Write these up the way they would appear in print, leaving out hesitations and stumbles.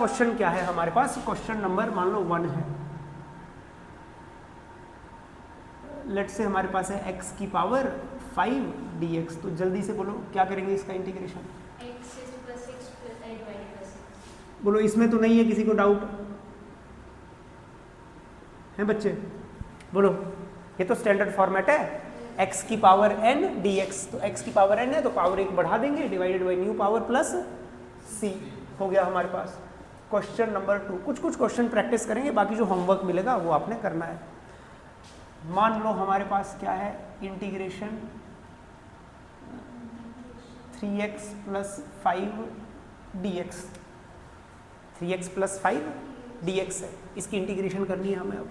Question क्या है हमारे पास, क्वेश्चन नंबर मान लो 1 है। लेट से हमारे पास है x की पावर 5 dx। तो जल्दी से बोलो क्या करेंगे इसका इंटीग्रेशन। बोलो इसमें तो नहीं है किसी को डाउट है बच्चे, बोलो। ये तो स्टैंडर्ड फॉर्मेट है, x की पावर n dx। तो x की पावर n है तो पावर 1 बढ़ा देंगे, divided by new power plus c हो गया हमारे पास। क्वेश्चन नंबर 2, कुछ क्वेश्चन प्रैक्टिस करेंगे, बाकी जो होमवर्क मिलेगा वो आपने करना है। मान लो हमारे पास क्या है, integration 3x plus 5 dx। 3x plus 5 dx है, इसकी इंटीग्रेशन करनी है हमें। अब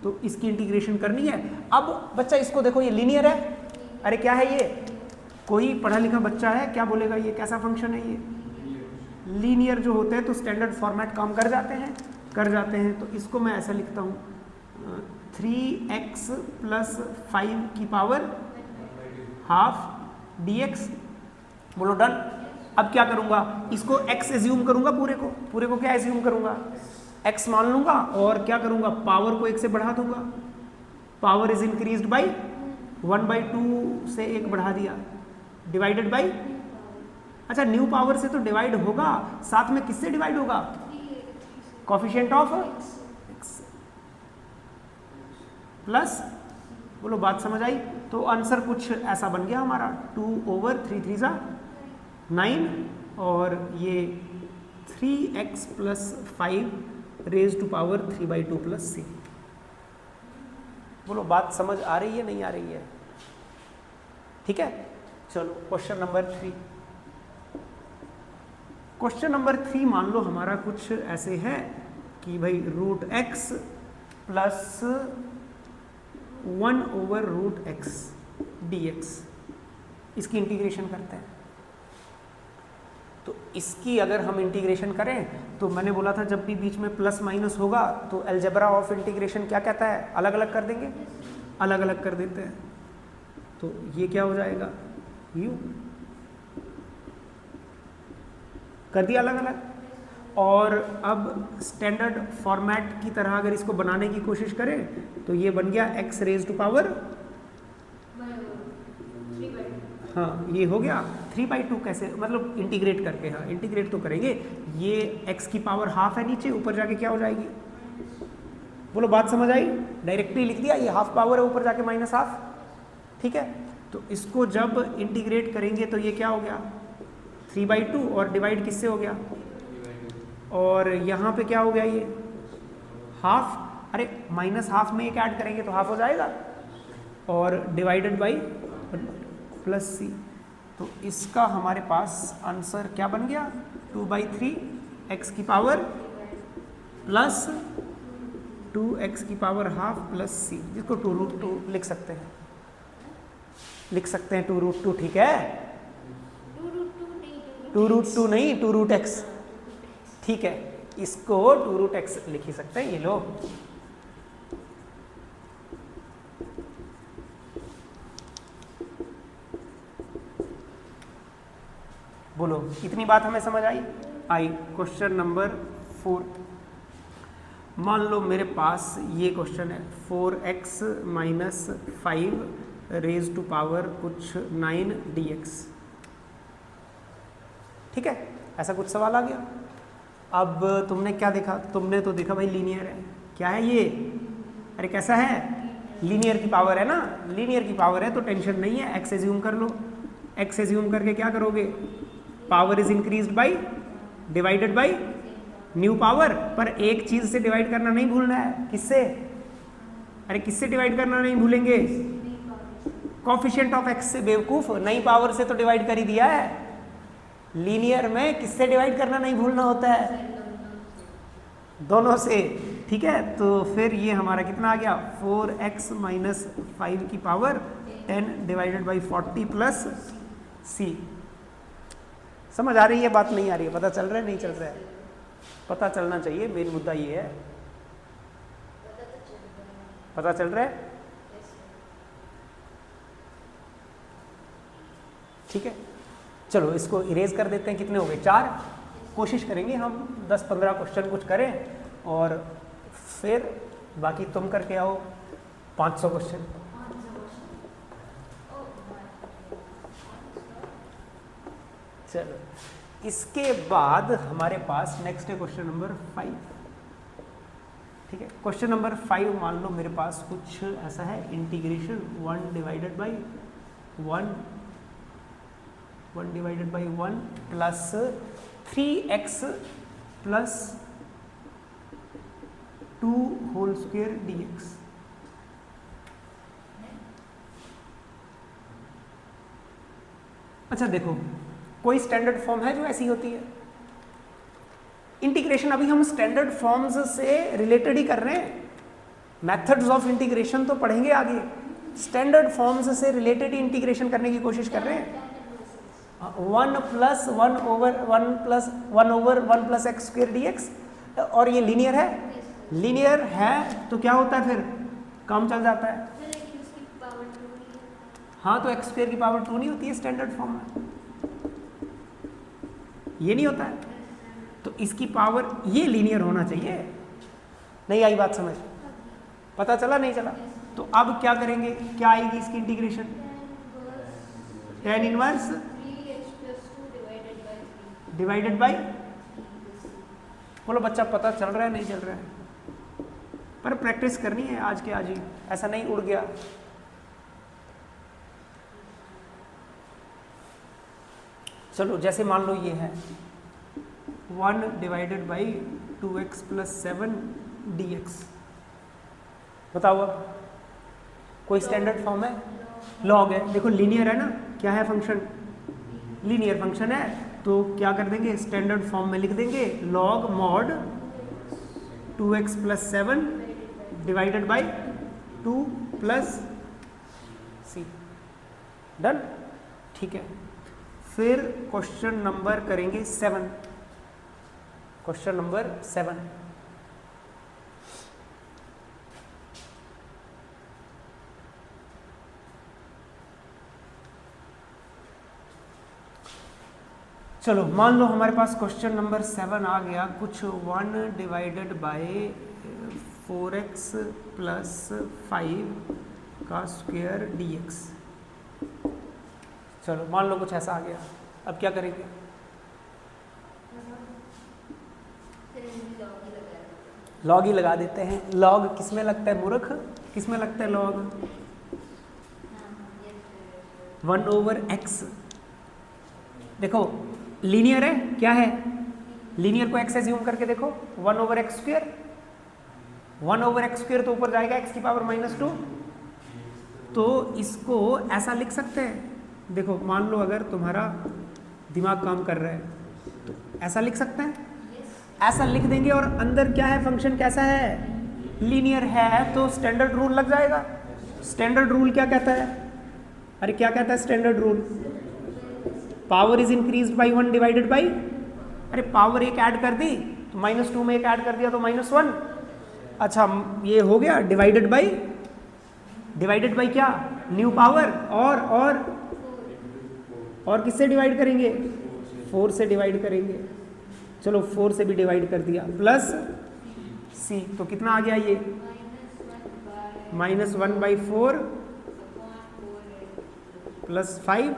तो इसकी इंटीग्रेशन करनी है। अब बच्चा इसको देखो, ये लीनियर है। अरे क्या है ये, कोई पढ़ा लिखा बच्चा है क्या बोलेगा ये कैसा फंक्शन है ये? लीनियर जो होते हैं तो स्टैंडर्ड फॉर्मेट काम कर जाते हैं। तो इसको मैं ऐसा लिखता हूँ 3x प्लस 5 की पावर हाफ dx। बोलो डन। अब क्या करूंगा, इसको x एज्यूम करूंगा, पूरे को क्या एज्यूम करूंगा, x मान लूंगा, और क्या करूंगा, पावर को 1 से बढ़ा दूंगा। पावर इज इंक्रीज्ड बाई 1/2 से 1 बढ़ा दिया, डिवाइडेड बाई, अच्छा न्यू पावर से तो डिवाइड होगा, साथ में किससे डिवाइड होगा, कोफिशिएंट ऑफ x प्लस, बोलो बात समझ आई। तो आंसर कुछ ऐसा बन गया हमारा 2/3 = 9 और ये 3x plus 5 raise to power 3/2 plus c। बोलो बात समझ आ रही है नहीं आ रही है? ठीक है, चलो क्वेश्चन नंबर 3। क्वेश्चन नंबर 3 मान लो हमारा कुछ ऐसे है कि भाई √x प्लस 1/√x dx, इसकी इंटीग्रेशन करते हैं। तो इसकी अगर हम इंटीग्रेशन करें तो मैंने बोला था जब भी बीच में प्लस माइनस होगा तो अलजेब्रा ऑफ इंटीग्रेशन क्या कहता है, अलग अलग कर देंगे, अलग अलग कर देते हैं। तो ये क्या हो जाएगा, u कर दिया अलग अलग। और अब स्टैंडर्ड फॉर्मेट की तरह अगर इसको बनाने की कोशिश करें तो ये बन गया x रेज टू पावर, हाँ ये हो गया 3/2। कैसे मतलब इंटीग्रेट करके, हाँ इंटीग्रेट तो करेंगे। ये x की पावर हाफ है नीचे, ऊपर जाके क्या हो जाएगी, बोलो बात समझ आई। डायरेक्टली लिख दिया, ये हाफ पावर है, ऊपर जाके माइनस हाफ। ठीक है, तो इसको जब इंटीग्रेट करेंगे तो ये क्या हो गया 3/2 और डिवाइड किससे हो गया, और यहाँ पे क्या हो गया ये हाफ। अरे माइनस हाफ में एक ऐड करेंगे तो हाफ हो जाएगा, और डिवाइडेड बाई प्लस c। तो इसका हमारे पास आंसर क्या बन गया 2/3 x की पावर प्लस 2x की पावर हाफ प्लस c, जिसको 2√2 लिख सकते हैं, 2√2। ठीक है, 2√2 नहीं 2√x। ठीक है, इसको 2√x लिख ही सकते हैं। ये लो, बोलो इतनी बात हमें समझ आई। क्वेश्चन नंबर 4, मान लो मेरे पास ये क्वेश्चन है 4x minus 5 raise to power कुछ 9 dx। ठीक है, ऐसा कुछ सवाल आ गया। अब तुमने क्या देखा, तुमने तो देखा भाई लीनियर है। क्या है ये, अरे कैसा है, लीनियर की पावर है ना, लीनियर की पावर है तो टेंशन नहीं है, x एज्यूम कर लो। x एज्यूम करके क्या करोगे, power is increased by divided by new power, पर एक चीज से डिवाइड करना नहीं भूलना है। किससे, अरे किससे डिवाइड करना नहीं भूलेंगे, कोफिशिएंट ऑफ x से। बेवकूफ, नई पावर से तो डिवाइड कर ही दिया है। लीनियर में किससे डिवाइड करना नहीं भूलना होता है, दोनों से। ठीक है, तो फिर ये हमारा कितना आ गया 4x माइनस 5 की power 10 divided by 40 plus c। समझ आ रही है बात, नहीं आ रही है, पता चल रहा है नहीं चल रहा है, पता चलना चाहिए, मेन मुद्दा ये है। पता चल रहा है, ठीक है। चलो इसको इरेज कर देते हैं, कितने हो गए 4। कोशिश करेंगे हम 10-15 क्वेश्चन कुछ करें और फिर बाकी तुम करके आओ 500 क्वेश्चन। चलो इसके बाद हमारे पास नेक्स्ट है क्वेश्चन नंबर 5। ठीक है, क्वेश्चन नंबर 5 मान लो मेरे पास कुछ ऐसा है, integration 1 divided by 1 plus 3x plus 2 whole square dx। अच्छा देखो, कोई स्टैंडर्ड फॉर्म है जो ऐसी होती है? इंटीग्रेशन अभी हम स्टैंडर्ड फॉर्म्स से रिलेटेड ही कर रहे हैं, मेथड्स ऑफ इंटीग्रेशन तो पढ़ेंगे आगे, स्टैंडर्ड फॉर्म्स से रिलेटेड ही इंटीग्रेशन करने की कोशिश कर रहे हैं। 1 plus 1 over 1 plus x square dx, और ये लीनियर है, लीनियर है तो क्या होता है, फिर काम चल जाता है। हाँ तो एक्स स्क्वायर की पावर 2 नहीं होती है स्टैंडर्ड फॉर्म में, ये नहीं होता है, तो इसकी पावर ये लीनियर होना चाहिए। नहीं आई बात समझ? पता चला नहीं चला? तो अब क्या करेंगे, क्या आएगी इसकी integration? tan inverse divided by, बोलो बच्चा पता चल रहा है नहीं चल रहा है? पर प्रैक्टिस करनी है आज के आज ही, ऐसा नहीं उड़ गया। चलो जैसे मान लो ये है 1 divided by 2x plus 7 dx, बताओ अब कोई स्टैंडर्ड फॉर्म है? लॉग है, देखो लीनियर है ना, क्या है फंक्शन? लीनियर फंक्शन है, तो क्या कर देंगे, स्टैंडर्ड फॉर्म में लिख देंगे log mod 2x plus 7 divided by 2 plus c। Done? ठीक है, फिर क्वेश्चन नंबर करेंगे 7। क्वेश्चन नंबर 7, चलो मान लो हमारे पास क्वेश्चन नंबर 7 आ गया, कुछ 1 डिवाइडेड बाय 4x प्लस 5 का स्क्वायर dx। चलो मान लो कुछ ऐसा आ गया, अब क्या करेंगे? लॉग ही लगा देते हैं। लॉग किस में लगता है मूर्ख, किस में लगता है लॉग? 1 over x। देखो लीनियर है, क्या है? लीनियर को x एज्यूम करके देखो, 1 over x square, 1 over x square तो ऊपर जाएगा x की पावर -2, तो इसको ऐसा लिख सकते हैं। देखो मान लो अगर तुम्हारा दिमाग काम कर रहा है तो ऐसा लिख सकते हैं, ऐसा लिख देंगे, और अंदर क्या है, फंक्शन कैसा है, लीनियर है, तो स्टैंडर्ड रूल लग जाएगा। स्टैंडर्ड रूल क्या कहता है? अरे क्या कहता है standard rule? Power is increased by 1 divided by, अरे पावर एक ऐड कर दी तो -2 में एक ऐड कर दिया तो -1। अच्छा ये हो गया डिवाइडेड बाई क्या, न्यू पावर, और किससे डिवाइड करेंगे? 4 से डिवाइड करेंगे। चलो 4 से भी डिवाइड कर दिया, प्लस c, तो कितना आ गया ये, -1/4 प्लस 5।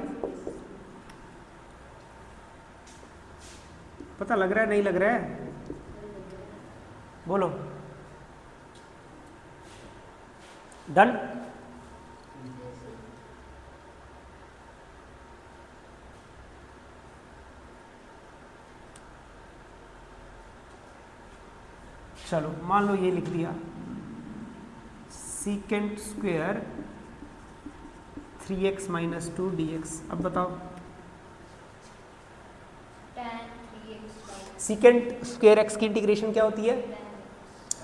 पता लग रहा है नहीं लग रहा है? बोलो। डन? चलो मान लो ये लिख दिया, सीकेंट स्क्वायर 3x - 2 dx। अब बताओ सीकेंट स्क्वायर x की इंटीग्रेशन क्या होती है?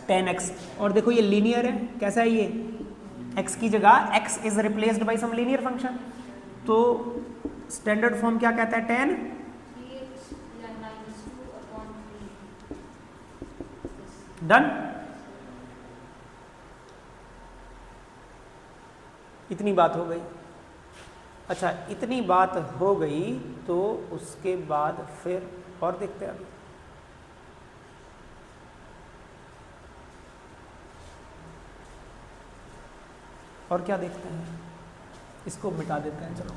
tan x। और देखो ये लीनियर है, कैसा है ये, x की जगह x is replaced by some linear function, तो स्टैंडर्ड फॉर्म क्या कहता है, tan। डन? इतनी बात हो गई। अच्छा इतनी बात हो गई तो उसके बाद फिर और देखते हैं अभी। और क्या देखते हैं, इसको मिटा देते हैं। चलो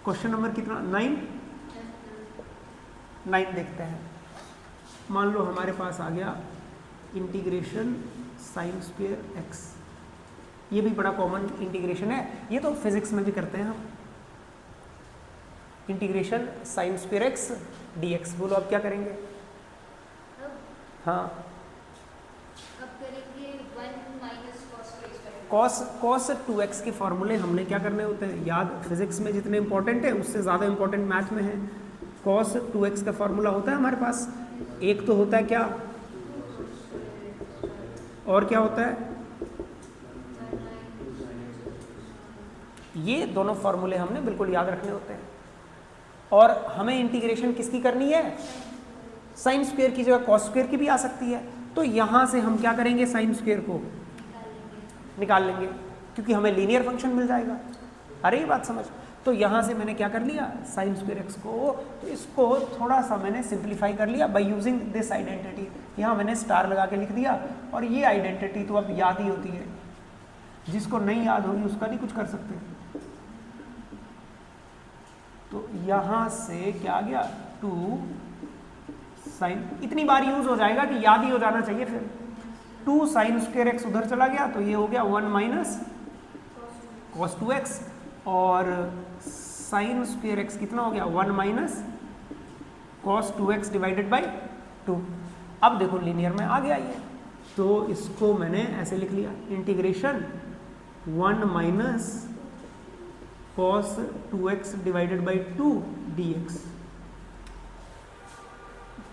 क्वेश्चन नंबर कितना, 9 देखते हैं। मान लो हमारे पास आ गया इंटीग्रेशन साइन स्क्वायर एक्स, ये भी बड़ा कॉमन इंटीग्रेशन है, ये तो फिजिक्स में भी करते हैं हम। Integration sine square x D x, बोलो अब क्या करेंगे? हाँ, कॉस 2x के फॉर्मूले हमने क्या करने होते हैं याद, फिजिक्स में जितने इंपॉर्टेंट है उससे ज़्यादा इंपॉर्टेंट मैथ में है। कॉस 2x का फॉर्मूला होता है हमारे पास, एक तो होता है क्या, और क्या होता है, ये दोनों फॉर्मूले हमने बिल्कुल याद रखने होते हैं। और हमें इंटीग्रेशन किसकी करनी है, साइन स्क्वायर की जगह कॉस स्क्वायर की भी आ सकती है, तो यहां से हम क्या करेंगे, साइन स्क्वायर को निकाल लेंगे क्योंकि हमें लीनियर फंक्शन मिल जाएगा। अरे ये बात समझ, तो यहाँ से मैंने क्या कर लिया, साइन स्क्वायर एक्स को, तो इसको थोड़ा सा मैंने सिंप्लीफाई कर लिया बाय यूजिंग दिस आइडेंटिटी। यहाँ मैंने स्टार लगा के लिख दिया, और ये आइडेंटिटी तो अब याद ही होती है, जिसको नहीं याद होगी उसका नहीं कुछ कर सकते। तो यहाँ से क्या आ गया, 2 साइन, इतनी बार यूज हो जाएगा कि याद ही हो जाना चाहिए। फिर 2 साइन स्क्वायर एक्स उधर चला गया, तो ये हो गया 1 माइनस कॉस 2x, और साइन स्क्वायर एक्स कितना हो गया, 1 minus cos 2x divided by 2। अब देखो लीनियर में आ गया ये, तो इसको मैंने ऐसे लिख लिया, integration 1 minus cos 2x divided by 2 dx।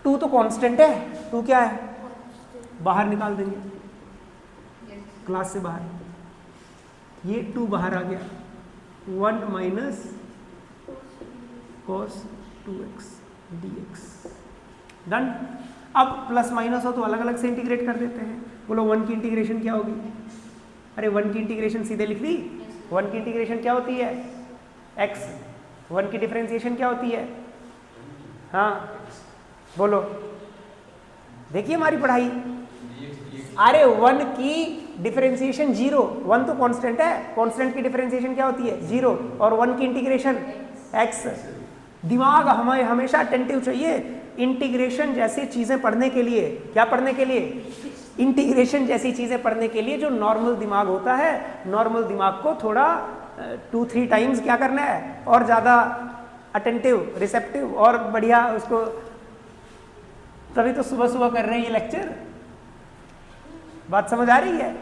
2 तो कांस्टेंट है, 2 क्या है, बाहर निकाल देंगे क्लास से बाहर, ये 2 बाहर आ गया, 1 minus cos 2x dx, done. अब प्लस माइनस हो तो अलग अलग से इंटीग्रेट कर देते हैं। बोलो 1 की इंटीग्रेशन क्या होगी, अरे 1 की इंटीग्रेशन सीधे लिख दी, 1 की इंटीग्रेशन क्या होती है, x, 1 की डिफरेंशिएशन क्या होती है, हाँ बोलो, देखिए हमारी पढ़ाई। अरे 1 की डिफरेंशिएशन 0, 1 तो कांस्टेंट है, कांस्टेंट की डिफरेंशिएशन क्या होती है 0, और 1 की इंटीग्रेशन x। दिमाग हमें हमेशा अटेंटिव चाहिए। इंटीग्रेशन जैसी चीजें पढ़ने के लिए, क्या पढ़ने के लिए, इंटीग्रेशन जैसी चीजें पढ़ने के लिए जो नॉर्मल दिमाग होता है, नॉर्मल दिमाग को थोड़ा 2-3 टाइम्स क्या करना है, और ज्यादा अटेंटिव, रिसेप्टिव और बढ़िया उसको, तभी तो सुबह सुबह कर रहे हैं ये लेक्चर। बात समझ आ रही है?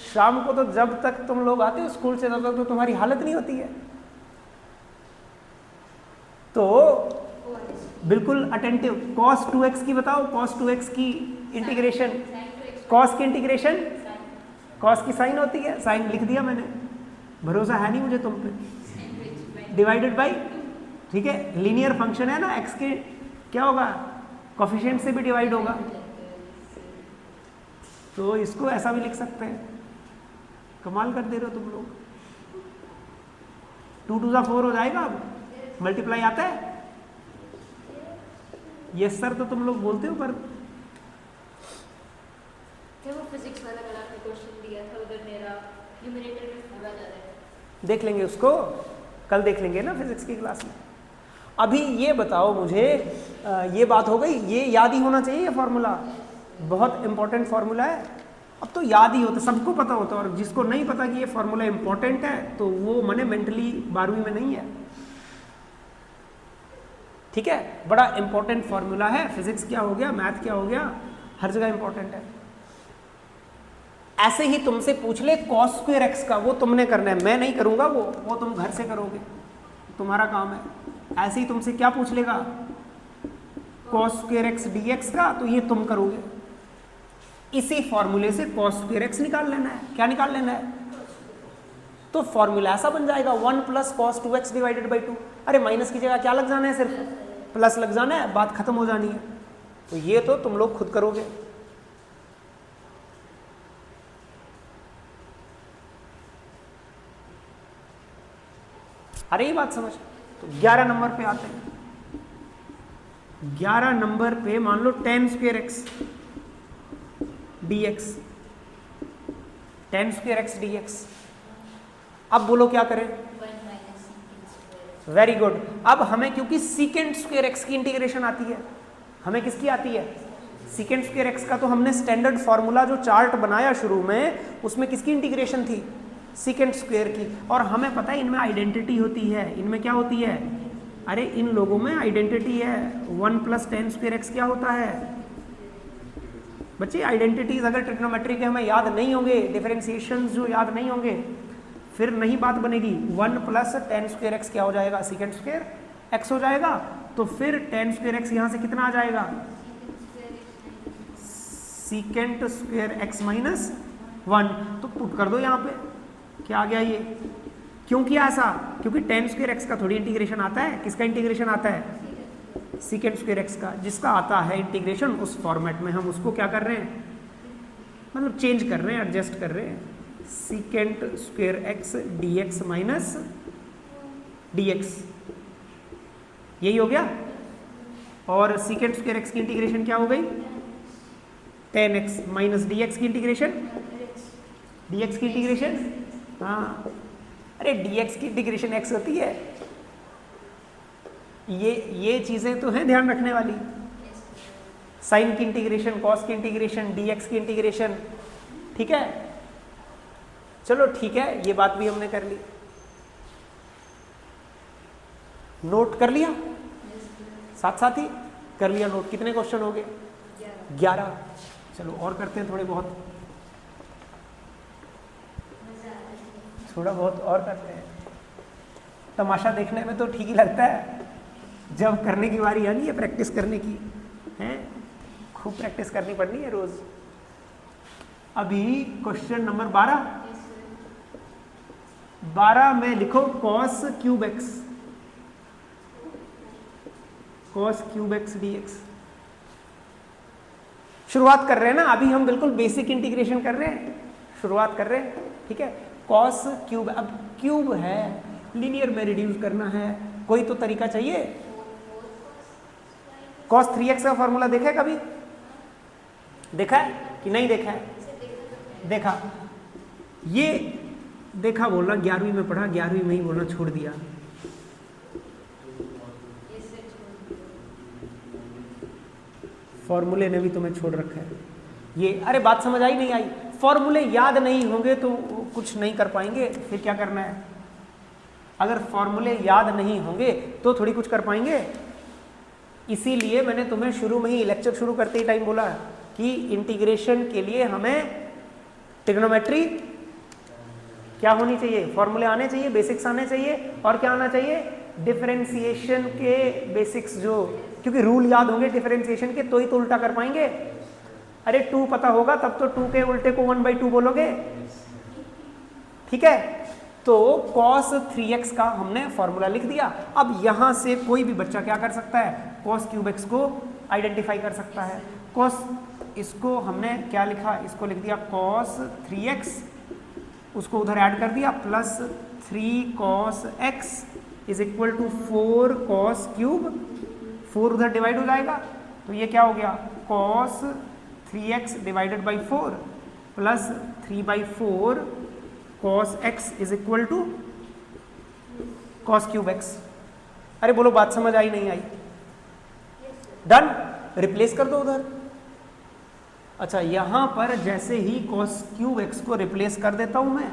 शाम को तो जब तक तुम लोग आते हो स्कूल से तब तक तो तुम्हारी हालत नहीं होती है। तो बिल्कुल अटेंटिव। cos 2x की बताओ, cos 2x की इंटीग्रेशन, cos की इंटीग्रेशन cos की साइन होती है, साइन लिख दिया मैंने, भरोसा है नहीं मुझे तुम पे, डिवाइडेड बाई, ठीक है, लीनियर फंक्शन है ना, x के क्या होगा, कोफिशिएंट से भी डिवाइड होगा, तो इसको ऐसा भी लिख सकते हैं। कमाल कर दे रहे हो तुम लोग। 2 to the 4 हो जाएगा, अब मल्टीप्लाई आता है, यस सर तो तुम लोग बोलते हो, पर वो फिजिक्स वाला वाला क्वेश्चन दिया था उधर मेरा न्यूमरेटर में पूरा जा रहा है, देख लेंगे उसको, कल देख लेंगे ना फिजिक्स की क्लास में। अभी ये बताओ मुझे, ये बात हो गई, ये याद ही होना चाहिए, ये फॉर्मूला बहुत इंपॉर्टेंट फॉर्मूला है। अब तो याद ही होता, सबको पता होता है, और जिसको नहीं पता कि ये फॉर्मूला इंपॉर्टेंट है तो वो मने मेंटली 12वीं में नहीं है, ठीक है। बड़ा इंपॉर्टेंट फॉर्मूला है, फिजिक्स क्या हो गया, मैथ क्या हो गया, हर जगह इंपॉर्टेंट है। ऐसे ही तुमसे पूछ ले cos स्क्वायर एक्स का, वो तुमने करना है, मैं नहीं करूंगा, वो तुम घर से करोगे, तुम्हारा काम है। ऐसे ही तुमसे क्या पूछ लेगा, cos स्क्वायर एक्स dx का, तो ये तुम करोगे। इसी फॉर्मूले से cos स्क्वायर एक्स निकाल लेना है, क्या निकाल लेना है, तो फॉर्मूला ऐसा बन जाएगा 1 plus cos 2x divided by 2। अरे माइनस की जगह क्या लग जाना है, सिर्फ प्लस लग जाना है, बात खत्म हो जानी है। तो ये तो तुम लोग खुद करोगे। अरे ये बात समझ। तो 11 नंबर पे आते हैं। 11 नंबर पे मान लो tan square x D x, tan square x D x. अब बोलो क्या करें? 1 minus second square. Very good. अब हमें क्योंकि सीकेंड स्क्वायर एक्स की इंटीग्रेशन आती है, हमें किसकी आती है? सीकेंड स्क्वायर एक्स का। तो हमने स्टैंडर्ड फॉर्मूला जो चार्ट बनाया शुरू में, उसमें किसकी इंटीग्रेशन थी? सीकेंड स्क्वायर की। और हमें पता है इनमें आइडेंटिटी होती है। इनमें क्या होती है? अरे इन लोगों में आइडेंटिटी है। 1 प्लस tan स्क्वायर एक्स क्या होता है बच्चे? आइडेंटिटीज अगर ट्रिग्नोमेट्री के हमें याद नहीं होंगे, डिफरेंशिएशन जो याद नहीं होंगे, फिर नहीं बात बनेगी। 1 प्लस tan स्क्वायर एक्स क्या हो जाएगा? सीकेंड स्क्वायर एक्स हो जाएगा। तो फिर tan स्क्वायर एक्स यहाँ से कितना आ जाएगा? Secant square x minus 1। तो पुट कर दो यहाँ पे, क्या आ गया ये? क्यों किया ऐसा? क्योंकि tan स्क्वायर एक्स का थोड़ी इंटीग्रेशन आता है। किसका इंटीग्रेशन आता है? सीकेंड स्क्वायर एक्स का। जिसका आता है इंटीग्रेशन, उस फॉर्मेट में हम उसको क्या कर रहे हैं? मतलब चेंज कर रहे हैं, एडजस्ट कर रहे हैं। Secant square x D x minus D x, यही हो गया। और सीकेंड स्क्वायर एक्स की इंटीग्रेशन क्या हो गई? tan x minus D x की इंटीग्रेशन, डी एक्स की इंटीग्रेशन, हाँ अरे डी एक्स की इंटीग्रेशन एक्स होती है। ये चीज़ें तो हैं ध्यान रखने वाली। साइन की इंटीग्रेशन, कॉस की इंटीग्रेशन, डी एक्स की इंटीग्रेशन, ठीक है। चलो ठीक है, ये बात भी हमने कर ली। नोट कर लिया? साथ साथ ही कर लिया नोट। कितने क्वेश्चन हो गए? 11। चलो और करते हैं थोड़े बहुत, थोड़ा बहुत और करते हैं। तमाशा देखने में तो ठीक ही लगता है, जब करने की बारी आनी है प्रैक्टिस करने की, हैं खूब प्रैक्टिस करनी पड़नी है रोज। अभी क्वेश्चन नंबर 12 में लिखो cos cube x, cos cube x D x. शुरुआत कर रहे हैं ना, अभी हम बिल्कुल बेसिक इंटीग्रेशन कर रहे हैं, शुरुआत कर रहे हैं, ठीक है। cos क्यूब, अब क्यूब है, लीनियर में रिड्यूस करना है, कोई तो तरीका चाहिए। cos 3x का फॉर्मूला देखा है कभी? देखा है कि नहीं देखा है? देखा, ये देखा बोलना, 11वीं में पढ़ा, 11वीं में ही बोलना छोड़ दिया। फॉर्मूले ने भी तुम्हें छोड़ रखा है ये। अरे बात समझ आई नहीं आई? फॉर्मूले याद नहीं होंगे तो कुछ नहीं कर पाएंगे, फिर क्या करना है? अगर फॉर्मूले याद नहीं होंगे तो थोड़ी कुछ कर पाएंगे। इसीलिए मैंने तुम्हें शुरू में ही, लेक्चर शुरू करते ही टाइम बोला कि इंटीग्रेशन के लिए हमें ट्रिग्नोमेट्री क्या होनी चाहिए? फॉर्मूले आने चाहिए, बेसिक्स आने चाहिए, और क्या आना चाहिए? डिफरेंशिएशन के बेसिक्स, जो क्योंकि रूल याद होंगे डिफरेंशिएशन के तो ही तो उल्टा कर पाएंगे। अरे 2 पता होगा तब तो 2 के उल्टे को 1/2 बोलोगे, ठीक है। तो cos 3x का हमने फॉर्मूला लिख दिया। अब यहां से कोई भी बच्चा क्या कर सकता है? cos क्यूब एक्स को आइडेंटिफाई कर सकता है। cos, इसको हमने क्या लिखा? इसको लिख दिया cos 3x, उसको उधर ऐड कर दिया, plus 3 cos x is equal to 4 cos cube, 4 उधर डिवाइड हो जाएगा, तो ये क्या हो गया? cos 3x divided by 4 plus 3/4 cos x is equal to cos cube x। अरे बोलो बात समझ आई नहीं आई? डन, रिप्लेस कर दो उधर। अच्छा, यहां पर जैसे ही cos क्यूब x को रिप्लेस कर देता हूं मैं,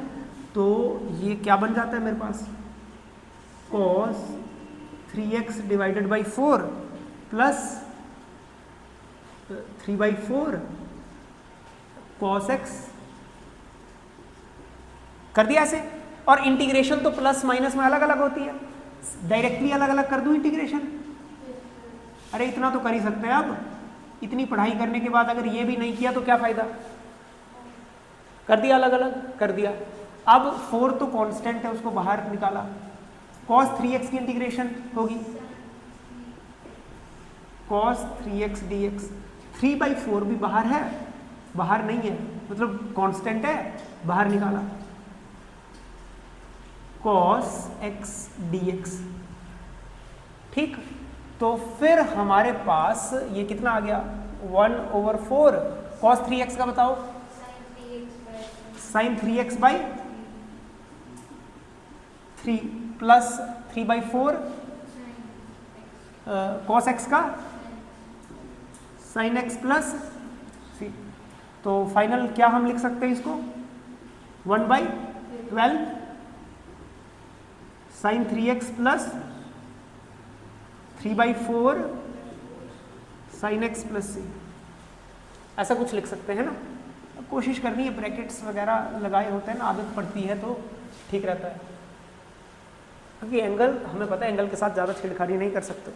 तो ये क्या बन जाता है मेरे पास? cos 3x divided by 4 plus 3/4 cos x। कर दिया ऐसे। और इंटीग्रेशन तो प्लस माइनस में अलग अलग होती है, डायरेक्टली अलग अलग कर दूं इंटीग्रेशन? अरे इतना तो कर ही सकते हैं। अब इतनी पढ़ाई करने के बाद अगर ये भी नहीं किया तो क्या फायदा? कर दिया अलग अलग, कर दिया। अब 4 तो कांस्टेंट है, उसको बाहर निकाला, cos 3x की इंटीग्रेशन होगी cos 3x dx। 3/4 भी बाहर है, बाहर नहीं है, मतलब कांस्टेंट है, बाहर निकाला, cos x dx, ठीक। तो फिर हमारे पास ये कितना आ गया 1/4 cos 3x का बताओ sin 3x by 3 plus 3/4 cos x का sin x प्लस 3। तो फाइनल क्या हम लिख सकते हैं इसको 1/12 sin 3x plus 3/4 sin x plus c, ऐसा कुछ लिख सकते हैं ना। कोशिश करनी है, ब्रैकेट्स वगैरह लगाए होते हैं ना, आदत पड़ती है तो ठीक रहता है, क्योंकि एंगल हमें पता है एंगल के साथ ज़्यादा छेड़खानी नहीं कर सकते।